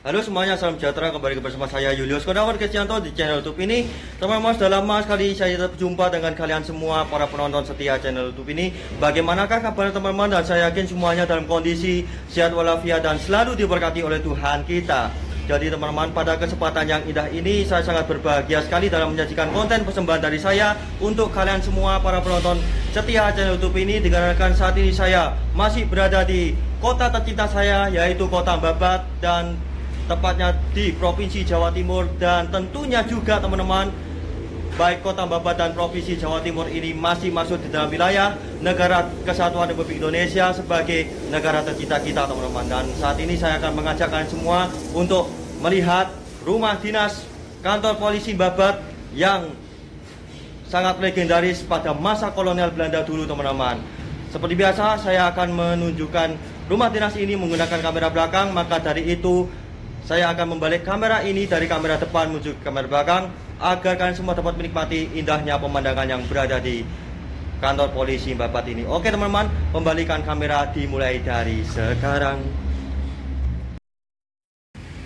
Halo semuanya, salam sejahtera. Kembali bersama saya Julius Kurniawan Kristianto di channel YouTube ini. Teman-teman, sudah lama sekali saya berjumpa dengan kalian semua para penonton setia channel YouTube ini. Bagaimanakah kabar teman-teman? Dan saya yakin semuanya dalam kondisi sehat walafiat dan selalu diberkati oleh Tuhan kita. Jadi teman-teman, pada kesempatan yang indah ini saya sangat berbahagia sekali dalam menyajikan konten persembahan dari saya untuk kalian semua para penonton setia channel YouTube ini, dikarenakan saat ini saya masih berada di kota tercinta saya, yaitu Kota Babat, dan tepatnya di Provinsi Jawa Timur. Dan tentunya juga teman-teman, baik Kota Babat dan Provinsi Jawa Timur ini masih masuk di dalam wilayah Negara Kesatuan Republik Indonesia sebagai negara tercinta kita teman-teman. Dan saat ini saya akan mengajak kalian semua untuk melihat rumah dinas kantor polisi Babat yang sangat legendaris pada masa kolonial Belanda dulu teman-teman. Seperti biasa saya akan menunjukkan rumah dinas ini menggunakan kamera belakang, maka dari itu saya akan membalik kamera ini dari kamera depan menuju ke kamera belakang agar kalian semua dapat menikmati indahnya pemandangan yang berada di kantor polisi Babat ini. Oke teman-teman, pembalikan kamera dimulai dari sekarang.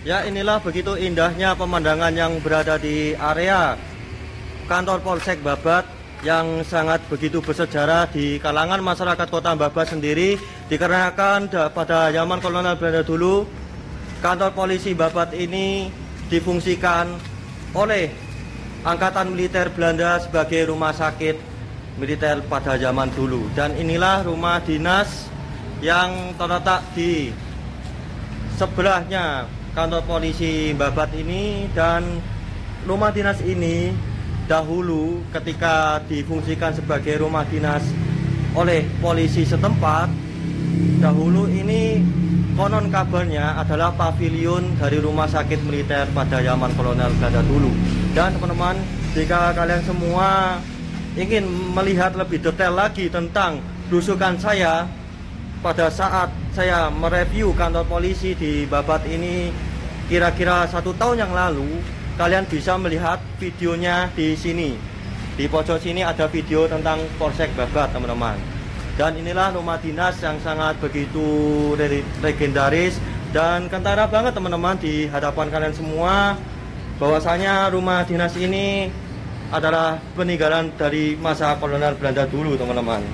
Ya, inilah begitu indahnya pemandangan yang berada di area kantor Polsek Babat yang sangat begitu bersejarah di kalangan masyarakat Kota Babat sendiri, dikarenakan pada zaman kolonial Belanda dulu kantor polisi Babat ini difungsikan oleh Angkatan Militer Belanda sebagai rumah sakit militer pada zaman dulu. Dan inilah rumah dinas yang terletak di sebelahnya kantor polisi Babat ini. Dan rumah dinas ini dahulu ketika difungsikan sebagai rumah dinas oleh polisi setempat, dahulu ini konon kabarnya adalah pavilion dari rumah sakit militer pada zaman kolonial Belanda dulu. Dan teman-teman, jika kalian semua ingin melihat lebih detail lagi tentang belusukan saya pada saat saya mereview kantor polisi di Babat ini kira-kira 1 tahun yang lalu, kalian bisa melihat videonya di sini. Di pojok sini ada video tentang Polsek Babat teman-teman. Dan inilah rumah dinas yang sangat begitu legendaris dan kentara banget teman-teman di hadapan kalian semua, bahwasanya rumah dinas ini adalah peninggalan dari masa kolonial Belanda dulu teman-teman.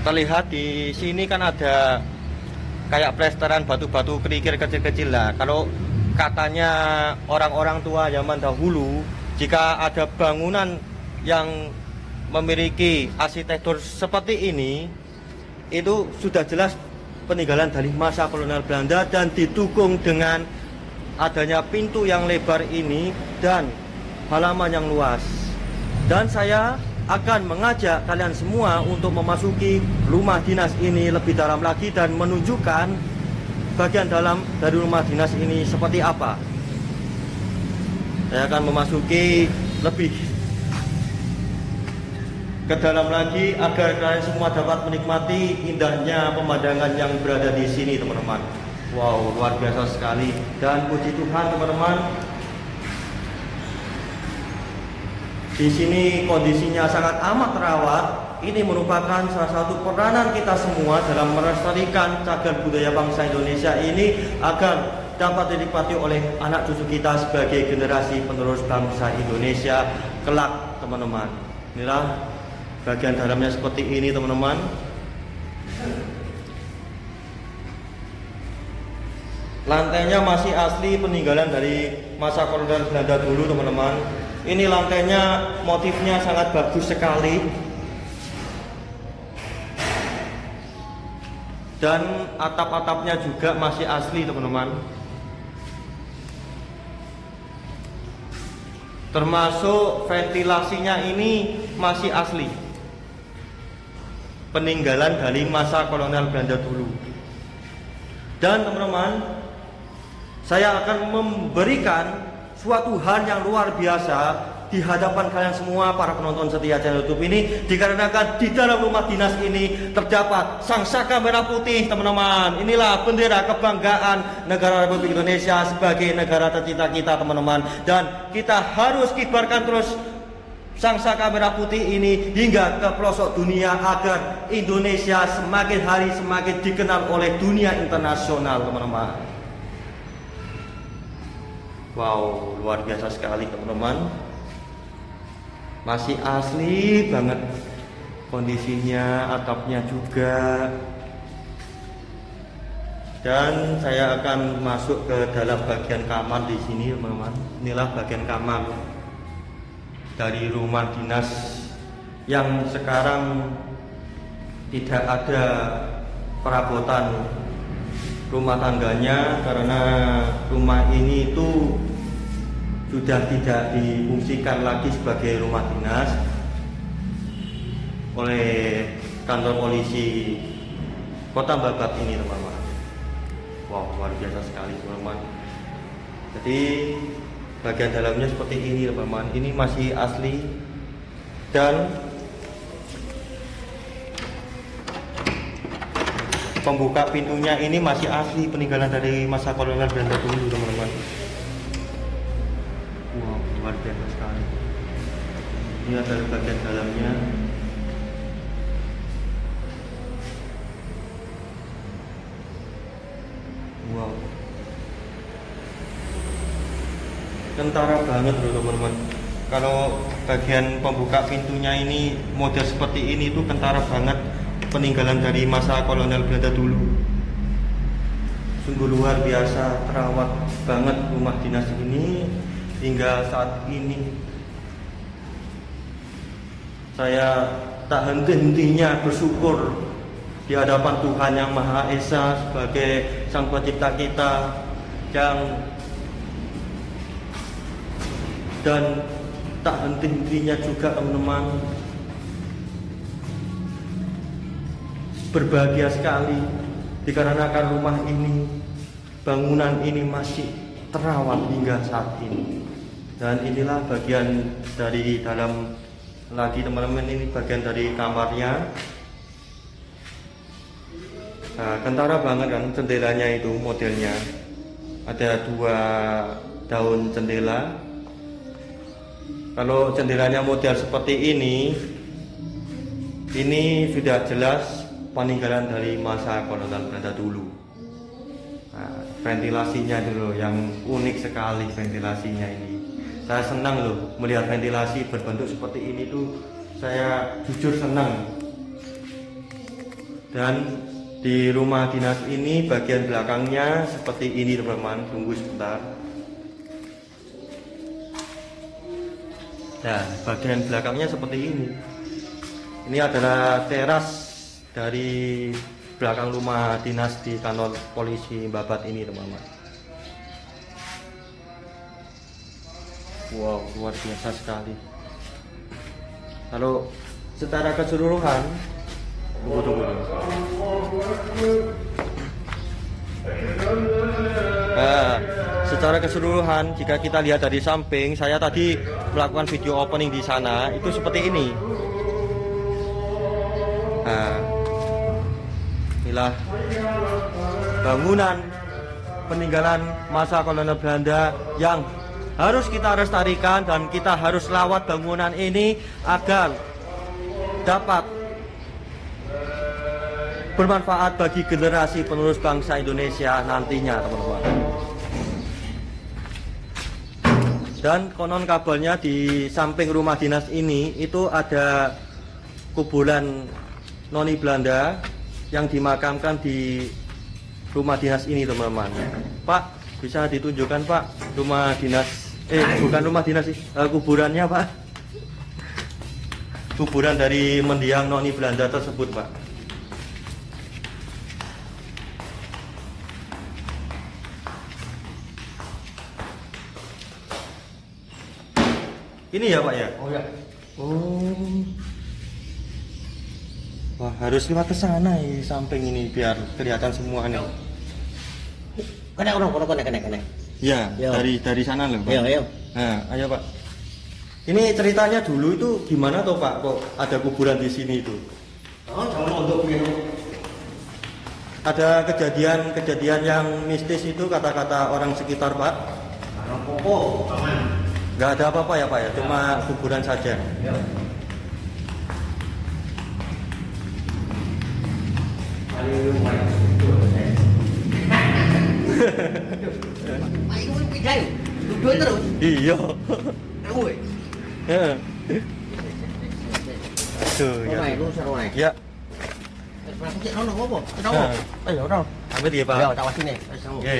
Terlihat di sini kan ada kayak plesteran batu-batu kerikil kecil-kecil lah. Kalau katanya orang-orang tua zaman dahulu, jika ada bangunan yang memiliki arsitektur seperti ini, itu sudah jelas peninggalan dari masa kolonial Belanda dan didukung dengan adanya pintu yang lebar ini dan halaman yang luas. Dan saya akan mengajak kalian semua untuk memasuki rumah dinas ini lebih dalam lagi dan menunjukkan bagian dalam dari rumah dinas ini seperti apa. Saya akan memasuki lebih ke dalam lagi agar kalian semua dapat menikmati indahnya pemandangan yang berada di sini teman-teman. Wow, luar biasa sekali. Dan puji Tuhan teman-teman, di sini kondisinya sangat amat terawat. Ini merupakan salah satu peranan kita semua dalam melestarikan cagar budaya bangsa Indonesia ini agar dapat dinikmati oleh anak cucu kita sebagai generasi penerus bangsa Indonesia kelak teman-teman. Inilah bagian dalamnya seperti ini teman-teman. Lantainya masih asli peninggalan dari masa kolonial Belanda dulu teman-teman. Ini lantainya motifnya sangat bagus sekali. Dan atap-atapnya juga masih asli teman-teman. Termasuk ventilasinya ini masih asli, peninggalan dari masa kolonial Belanda dulu. Dan teman-teman, saya akan memberikan suatu hal yang luar biasa di hadapan kalian semua para penonton setia channel YouTube ini, dikarenakan di dalam rumah dinas ini terdapat sang saka merah putih teman-teman. Inilah bendera kebanggaan negara Republik Indonesia sebagai negara tercinta kita teman-teman. Dan kita harus kibarkan terus Sangsaka merah putih ini hingga ke pelosok dunia agar Indonesia semakin hari semakin dikenal oleh dunia internasional, teman-teman. Wow, luar biasa sekali, teman-teman. Masih asli banget kondisinya, atapnya juga. Dan saya akan masuk ke dalam bagian kamar di sini, teman-teman. Inilah bagian kamar dari rumah dinas yang sekarang tidak ada perabotan rumah tangganya karena rumah ini itu sudah tidak difungsikan lagi sebagai rumah dinas oleh kantor polisi Kota Babat ini, teman-teman. Wow, luar biasa sekali, teman-teman. Jadi bagian dalamnya seperti ini, teman-teman. Ini masih asli dan pembuka pintunya ini masih asli peninggalan dari masa kolonial Belanda dulu, teman-teman. Wow, luar biasa sekali. Ini adalah bagian dalamnya. Wow, kentara banget loh, teman-teman. Kalau bagian pembuka pintunya ini model seperti ini tuh kentara banget, peninggalan dari masa kolonial Belanda dulu. Sungguh luar biasa, terawat banget rumah dinas ini hingga saat ini. Saya tak henti-hentinya bersyukur di hadapan Tuhan Yang Maha Esa sebagai Sang Pencipta kita, dan tak henti-hentinya juga, teman-teman, berbahagia sekali dikarenakan rumah ini, bangunan ini masih terawat hingga saat ini. Dan inilah bagian dari dalam lagi, teman-teman. Ini bagian dari kamarnya. Nah, kentara banget kan jendelanya itu, modelnya ada 2 daun jendela. Kalau jendelanya model seperti ini sudah jelas peninggalan dari masa kolonial Belanda dulu. Nah, ventilasinya dulu yang unik sekali, ventilasinya ini. Saya senang loh melihat ventilasi berbentuk seperti ini tuh, saya jujur senang. Dan di rumah dinas ini bagian belakangnya seperti ini, teman-teman. Tunggu sebentar. Nah, bagian belakangnya seperti ini. Ini adalah teras dari belakang rumah dinas di kantor polisi Babat ini, teman-teman. Wow, luar biasa sekali. Kalau secara keseluruhan, tunggu. Nah, secara keseluruhan jika kita lihat dari samping, saya tadi melakukan video opening di sana, itu seperti ini. Nah, inilah bangunan peninggalan masa kolonial Belanda yang harus kita lestarikan, dan kita harus rawat bangunan ini agar dapat bermanfaat bagi generasi penerus bangsa Indonesia nantinya, teman-teman. Dan konon kabarnya di samping rumah dinas ini itu ada kuburan noni Belanda yang dimakamkan di rumah dinas ini, teman-teman. Pak, bisa ditunjukkan, Pak, rumah dinas, bukan rumah dinas sih, kuburannya, Pak. Kuburan dari mendiang noni Belanda tersebut, Pak. Ini ya, Pak, ya? Oh ya. Oh. Wah, harus lewat ke sana ya, samping ini biar kelihatan semua nih. Kena. Ya, Yo. dari sana loh, Pak. Ayo. Nah, ayo, Pak. Ini ceritanya dulu itu gimana toh, Pak? Kok ada kuburan di sini itu? Oh, jangan untuk minum. Ada kejadian yang mistis itu, kata-kata orang sekitar, Pak? Karena pokok, aman. Nggak ada apa-apa ya Pak ya, cuma kuburan saja. Ya. Ayo pindah yuk. Duduk terus. Iya. Tahu ya? Heeh. Aduh, ya. Lu seru naik. Ya. Berapa cek nono apa? Nah. Ayo, nono. Amit ya Pak. Ya, tak wasine. Oke.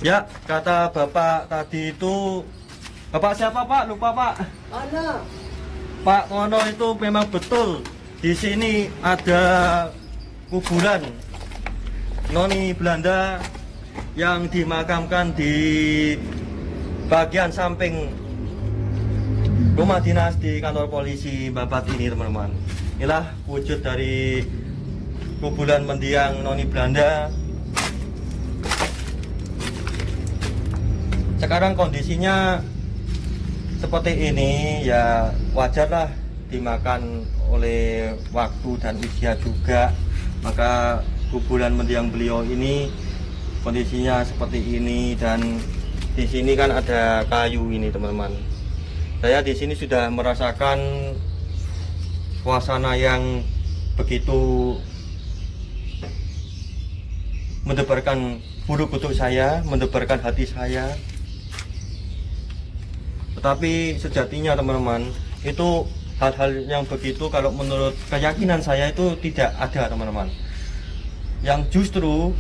Ya, kata Bapak tadi itu Bapak siapa Pak? Lupa Pak. Ana. Pak Tono itu memang betul di sini ada kuburan noni Belanda yang dimakamkan di bagian samping rumah dinas di kantor polisi Babat ini teman-teman. Inilah wujud dari kuburan mendiang noni Belanda. Sekarang kondisinya seperti ini, ya wajarlah dimakan oleh waktu dan usia juga. Maka kuburan mendiang beliau ini kondisinya seperti ini, dan di sini kan ada kayu ini teman-teman. Saya di sini sudah merasakan suasana yang begitu mendebarkan bulu kuduk saya, mendebarkan hati saya. Tetapi sejatinya teman-teman, itu hal-hal yang begitu kalau menurut keyakinan saya itu tidak ada teman-teman. Yang justru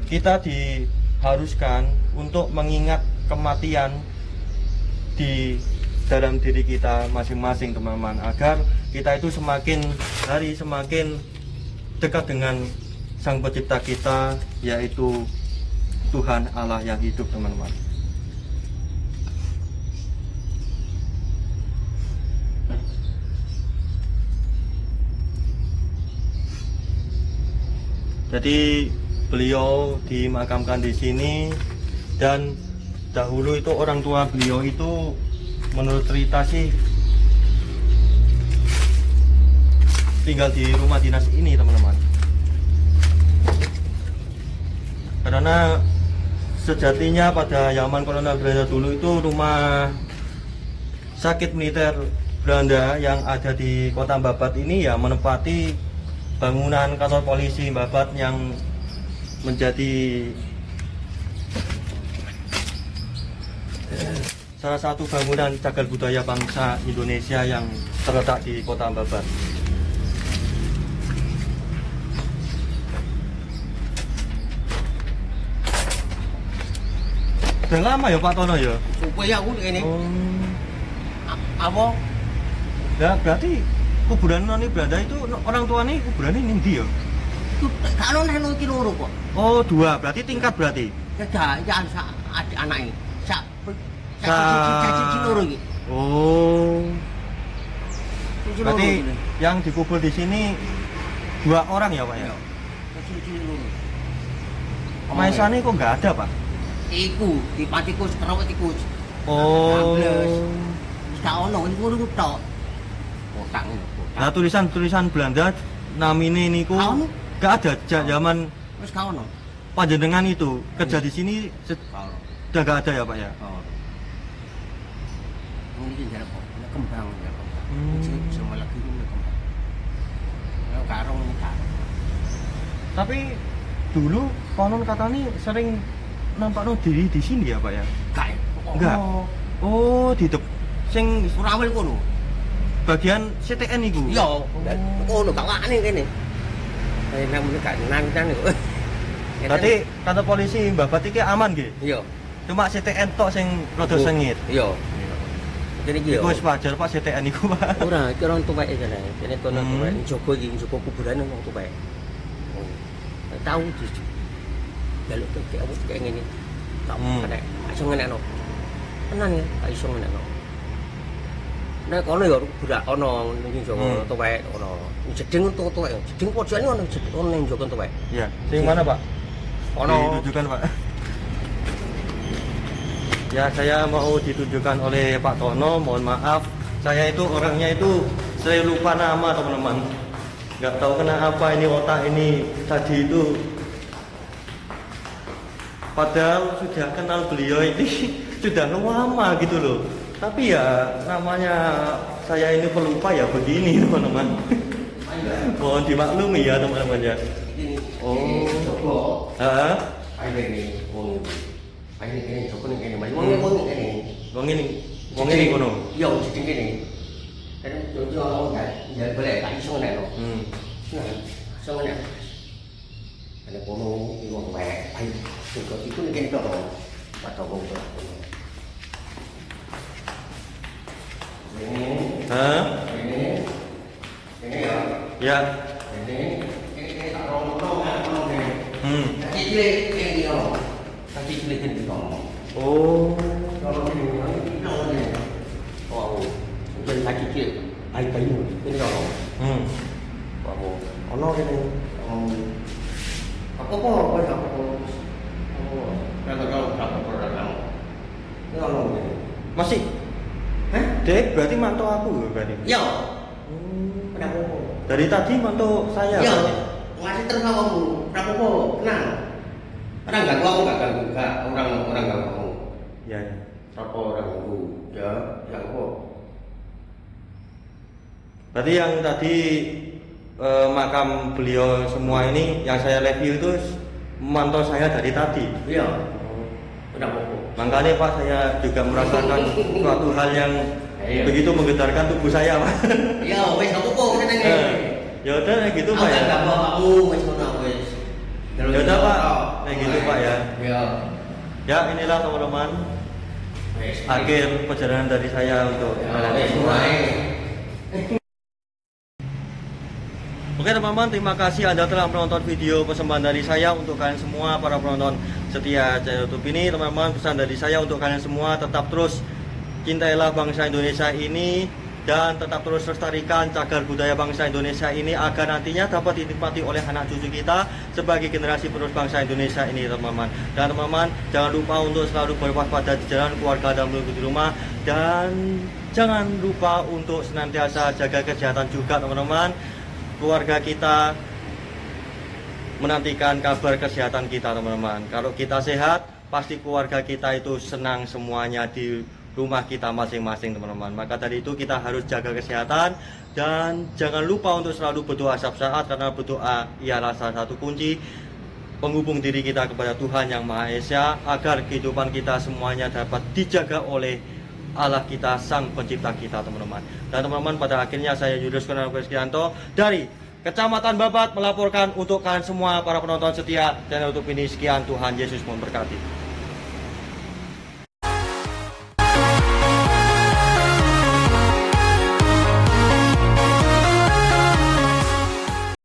kita diharuskan untuk mengingat kematian di dalam diri kita masing-masing teman-teman, agar kita itu semakin hari semakin dekat dengan Sang Pencipta kita, yaitu Tuhan Allah yang hidup teman-teman. Jadi beliau dimakamkan di sini, dan dahulu itu orang tua beliau itu menurut cerita sih tinggal di rumah dinas ini teman-teman. Karena sejatinya pada zaman kolonial Belanda dulu itu rumah sakit militer Belanda yang ada di kota Babat ini ya menempati bangunan kantor polisi Babat yang menjadi salah satu bangunan cagar budaya bangsa Indonesia yang terletak di kota Babat. Udah lama ya Pak Tono ya? Supaya aku ini. Apa? Ya berarti kuburan noni Belanda itu orang tua nih kuburannya ini ya? Kalau nek iki loro kok. Oh, dua, berarti tingkat berarti. Ya adik anake. Sak Sa- loro iki. Oh. Siji loro Berarti iki. yang dikubur di sini dua orang ya Pak ya? Siji loro. Maesane kok nggak ada Pak? Iku di patikus kerawat iku. Oh. Wis gak ono iku lho tok. Kotak ngono. Nah tulisan Belanda namine niku Ono. nggak ada zaman Wis gak ono. panjenengan itu kerja di sini Gak ono. sudah nggak ada ya Pak ya? Oh. Ini iki jarep kok. Kembang ya kok. Hmm. Semua lagi ini kembang. Ya karo ini karo. Tapi dulu konon katanya sering nampak diri di sini ya Pak ya? Gak. Enggak. Oh, di sing Surawel kono. bagian CTN iku. Iya, ngono gak wani kene. Kayak nang gak nang kok. Berarti kantor polisi Babat iki aman nggih? Iya. Cuma CTN tok sing rada sengit. Iya. Kene iki yo. Iku wis wajar Pak CTN iku Pak. Ora, iki orang tuwek kene. Kene kono Hmm. tuwek jogo iki, jogo kuburan wong tuwek. Tahu di jaluk kayak apa kayak ngene. Tak kena iso ngenekno. Tenan ya, iso ngenekno. Nek kono ya budak ono ning jogo tuwek ono. Jeding tuwek. Jeding pojokane ono ono ning jogo tuwek. Iya, sing mana Pak? Ono Ditunjukkan Pak. Ya saya mau ditunjukkan oleh Pak Tono, mohon maaf. Saya itu orangnya itu saya lupa nama teman-teman. Nggak tahu kenapa ini otak ini tadi itu Padahal sudah kenal beliau ini sudah lama gitu loh. Tapi ya namanya saya ini pelupa ya begini teman-teman. Mohon dimaklumi ya teman-teman ya. Oh. Hah? Ini Joko ini wong Wong ini kono. Iya, jadi gini. Kan yo ya boleh tak iso nek no. Iso nek. Ada kono wong wae. Ayo, Joko iku nek kene to. Padha wong to. Ini. Hah? Ini. Ini ya. Ya. Ini tak rono ini. Kaki ini no. Kaki ini no. Oh. Kalau ini oh, jadi kaki kiri, air kayu ini kalau, oh, ono ini, apa ini ono ini, Masih? Dek, berarti mantau aku berarti. ya, kenapa? Dari tadi mantau saya. Ya, berarti. masih terus kamu, kenapa? Tenang, orang gak ganggu orang gak kamu. Ya, ya. Apa orang ganggu? Ya, yang apa? Berarti yang tadi makam beliau semua ini yang saya review itu memantau saya dari tadi. Iya. Kenapa? Makanya Pak saya juga merasakan suatu hal yang begitu menggetarkan tubuh saya Pak. Iya, wes apa ngene iki. Ya udah gitu Pak ya. Enggak kamu wes ngono wes. Ya udah Pak, kayak gitu Pak ya. Iya. Ya inilah teman-teman akhir perjalanan dari saya untuk Oke teman-teman, terima kasih Anda telah menonton video persembahan dari saya untuk kalian semua para penonton setia channel YouTube ini. Teman-teman, pesan dari saya untuk kalian semua tetap terus cintailah bangsa Indonesia ini dan tetap terus lestarikan cagar budaya bangsa Indonesia ini agar nantinya dapat dinikmati oleh anak cucu kita sebagai generasi penerus bangsa Indonesia ini teman-teman. Dan teman-teman, jangan lupa untuk selalu berwaspada di jalan, keluarga dan menuju di rumah, dan jangan lupa untuk senantiasa jaga kesehatan juga teman-teman. Keluarga kita menantikan kabar kesehatan kita teman-teman. Kalau kita sehat, pasti keluarga kita itu senang semuanya di rumah kita masing-masing teman-teman. Maka dari itu kita harus jaga kesehatan dan jangan lupa untuk selalu berdoa setiap saat, karena berdoa ialah salah satu kunci penghubung diri kita kepada Tuhan Yang Maha Esa agar kehidupan kita semuanya dapat dijaga oleh Allah kita, Sang Pencipta kita teman-teman. Dan teman-teman, pada akhirnya saya Julius Kristianto dari Kecamatan Babat melaporkan untuk kalian semua para penonton setia channel YouTube ini. Sekian, Tuhan Yesus memberkati.